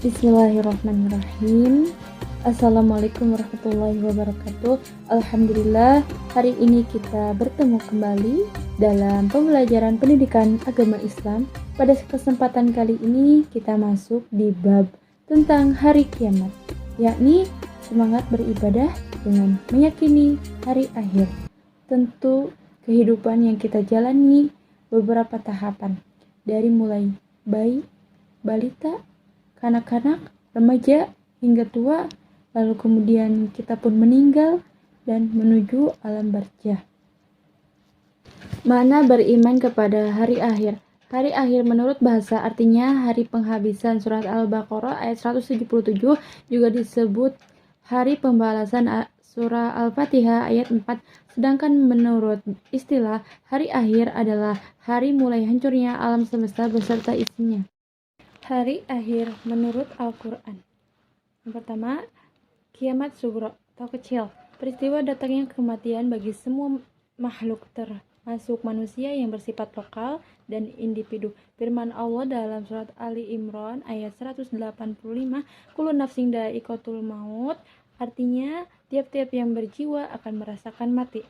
Bismillahirrahmanirrahim. Assalamualaikum warahmatullahi wabarakatuh. Alhamdulillah, hari ini kita bertemu kembali dalam pembelajaran pendidikan agama Islam. Pada kesempatan kali ini kita masuk di bab tentang hari kiamat, yakni semangat beribadah dengan meyakini hari akhir. Tentu kehidupan yang kita jalani beberapa tahapan, dari mulai bayi, balita, kanak-kanak, remaja, hingga tua, lalu kemudian kita pun meninggal dan menuju alam barzah. Makna beriman kepada hari akhir. Hari akhir menurut bahasa artinya hari penghabisan. Surat Al-Baqarah ayat 177 juga disebut hari pembalasan. Surah Al-Fatihah ayat 4. Sedangkan menurut istilah, hari akhir adalah hari mulai hancurnya alam semesta beserta isinya. Hari akhir menurut Al-Quran. Yang pertama, kiamat sughra atau kecil. Peristiwa datangnya kematian bagi semua makhluk termasuk manusia yang bersifat lokal dan individu. Firman Allah dalam surat Ali Imran ayat 185, kullu nafsin dha'iqatul maut, artinya tiap-tiap yang berjiwa akan merasakan mati.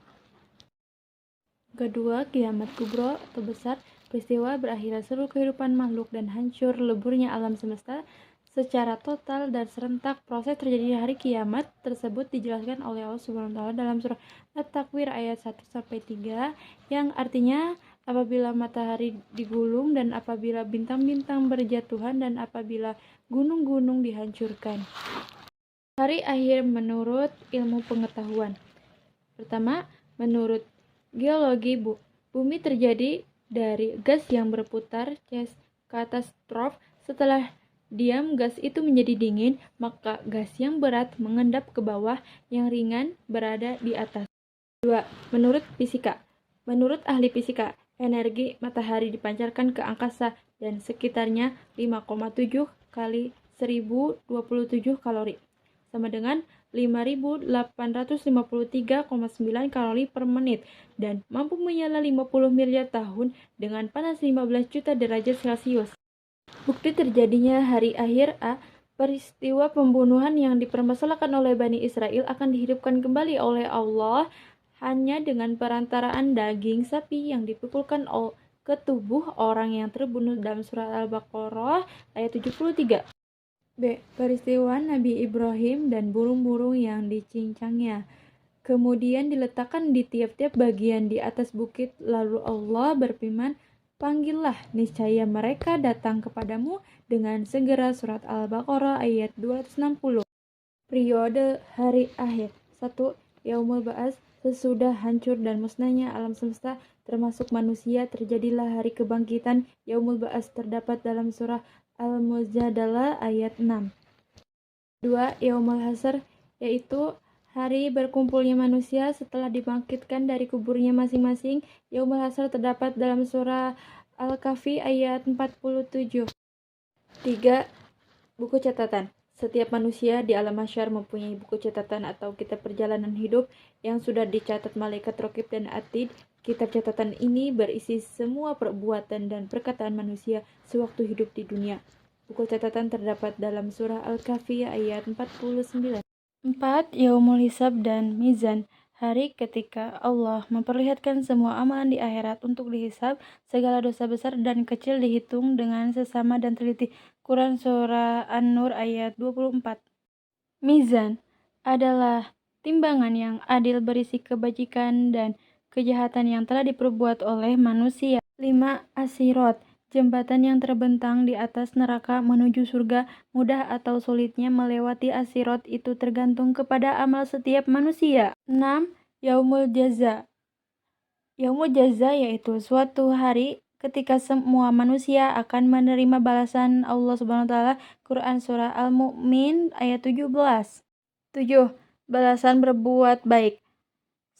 Kedua, kiamat kubro atau besar. Peristiwa berakhirnya seluruh kehidupan makhluk dan hancur leburnya alam semesta secara total dan serentak. Proses terjadinya hari kiamat tersebut dijelaskan oleh Allah SWT dalam surah At-Takwir ayat 1-3 yang artinya apabila matahari digulung dan apabila bintang-bintang berjatuhan dan apabila gunung-gunung dihancurkan. Hari akhir menurut ilmu pengetahuan. Pertama, menurut geologi, bumi terjadi dari gas yang berputar katastrofik. Setelah diam, gas itu menjadi dingin, maka gas yang berat mengendap ke bawah, yang ringan berada di atas. 2. Menurut fisika. Menurut ahli fisika, energi matahari dipancarkan ke angkasa dan sekitarnya 5,7 kali 1027 kalori, sama dengan 5.853,9 kalori per menit dan mampu menyala 50 miliar tahun dengan panas 15 juta derajat Celcius. Bukti terjadinya hari akhir. A. Peristiwa pembunuhan yang dipermasalahkan oleh Bani Israel akan dihidupkan kembali oleh Allah hanya dengan perantaraan daging sapi yang dipukulkan ke tubuh orang yang terbunuh dalam surah Al-Baqarah ayat 73. B. Peristiwa Nabi Ibrahim dan burung-burung yang dicincangnya, kemudian diletakkan di tiap-tiap bagian di atas bukit, lalu Allah berfirman, panggillah, niscaya mereka datang kepadamu dengan segera. Surat Al-Baqarah ayat 260. Periode hari akhir. 1. Yaumul Ba'ats. Sesudah hancur dan musnahnya alam semesta termasuk manusia, terjadilah hari kebangkitan. Yaumul Ba'ats terdapat dalam surah Al-Mujadalah ayat 6. 2. Yaumul Hasr, yaitu hari berkumpulnya manusia setelah dibangkitkan dari kuburnya masing-masing. Yaumul Hasr terdapat dalam surah Al-Kahfi ayat 47. 3. Buku catatan. Setiap manusia di alam mahsyar mempunyai buku catatan atau kitab perjalanan hidup yang sudah dicatat malaikat Raqib dan Atid. Kitab catatan ini berisi semua perbuatan dan perkataan manusia sewaktu hidup di dunia. Buku catatan terdapat dalam surah Al-Kahfi ayat 49. 4. Yaumul Hisab dan Mizan. Hari ketika Allah memperlihatkan semua amalan di akhirat untuk dihisab, segala dosa besar dan kecil dihitung dengan sesama dan teliti. Quran surah An-Nur ayat 24. Mizan adalah timbangan yang adil berisi kebajikan dan kejahatan yang telah diperbuat oleh manusia. 5. As-Sirat, jembatan yang terbentang di atas neraka menuju surga. Mudah atau sulitnya melewati as-sirat itu tergantung kepada amal setiap manusia. 6. Yaumul Jaza. Yaumul Jaza yaitu suatu hari ketika semua manusia akan menerima balasan Allah SWT. Quran surah Al-Mu'min ayat 17. 7. Balasan berbuat baik.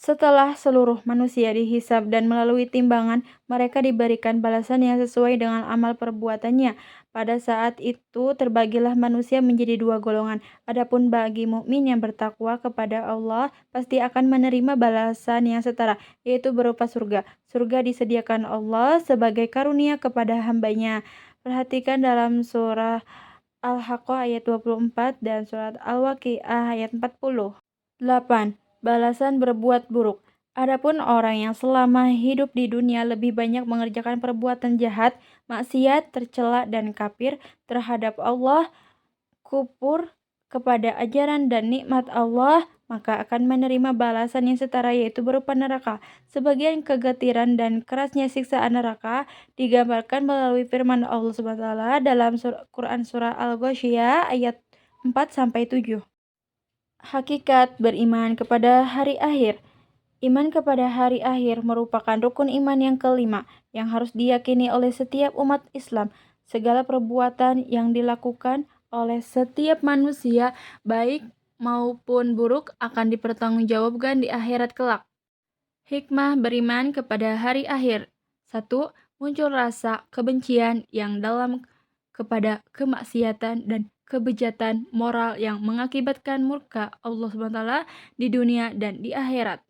Setelah seluruh manusia dihisab dan melalui timbangan, mereka diberikan balasan yang sesuai dengan amal perbuatannya. Pada saat itu terbagilah manusia menjadi dua golongan. Adapun bagi mukmin yang bertakwa kepada Allah pasti akan menerima balasan yang setara, yaitu berupa surga. Surga disediakan Allah sebagai karunia kepada hambanya. Perhatikan dalam surah Al-Haqqah ayat 24 dan surat Al-Waqiah ayat 40. 8. Balasan berbuat buruk. Adapun orang yang selama hidup di dunia lebih banyak mengerjakan perbuatan jahat, maksiat, tercela, dan kafir terhadap Allah, kufur kepada ajaran dan nikmat Allah, maka akan menerima balasan yang setara yaitu berupa neraka. Sebagian kegetiran dan kerasnya siksaan neraka digambarkan melalui firman Allah SWT dalam Quran surah Al-Ghasyiyah ayat 4-7. Hakikat beriman kepada hari akhir. Iman kepada hari akhir merupakan rukun iman yang kelima yang harus diyakini oleh setiap umat Islam. Segala perbuatan yang dilakukan oleh setiap manusia, baik maupun buruk, akan dipertanggungjawabkan di akhirat kelak. Hikmah beriman kepada hari akhir. 1. Muncul rasa kebencian yang dalam kepada kemaksiatan dan kebejatan moral yang mengakibatkan murka Allah SWT di dunia dan di akhirat.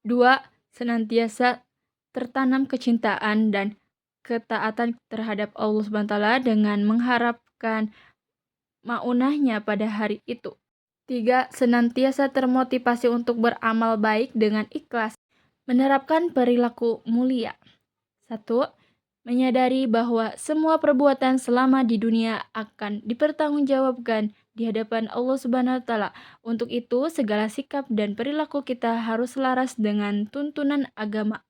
2. Senantiasa tertanam kecintaan dan ketaatan terhadap Allah SWT dengan mengharapkan maunahnya pada hari itu. 3. Senantiasa termotivasi untuk beramal baik dengan ikhlas, menerapkan perilaku mulia. 1. Menyadari bahwa semua perbuatan selama di dunia akan dipertanggungjawabkan di hadapan Allah Subhanahu wa Ta'ala. Untuk itu, segala sikap dan perilaku kita harus selaras dengan tuntunan agama.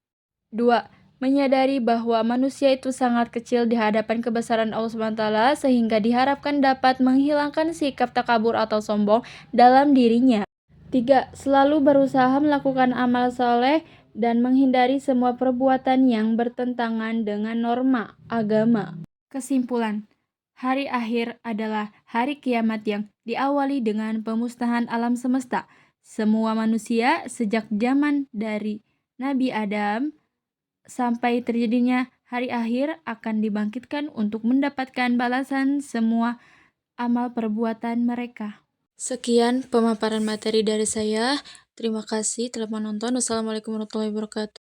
2. Menyadari bahwa manusia itu sangat kecil di hadapan kebesaran Allah Subhanahu wa Ta'ala, sehingga diharapkan dapat menghilangkan sikap takabur atau sombong dalam dirinya. 3. Selalu berusaha melakukan amal soleh dan menghindari semua perbuatan yang bertentangan dengan norma agama. Kesimpulan, hari akhir adalah hari kiamat yang diawali dengan pemusnahan alam semesta. Semua manusia sejak zaman dari Nabi Adam sampai terjadinya hari akhir akan dibangkitkan untuk mendapatkan balasan semua amal perbuatan mereka. Sekian pemaparan materi dari saya. Terima kasih telah menonton. Wassalamualaikum warahmatullahi wabarakatuh.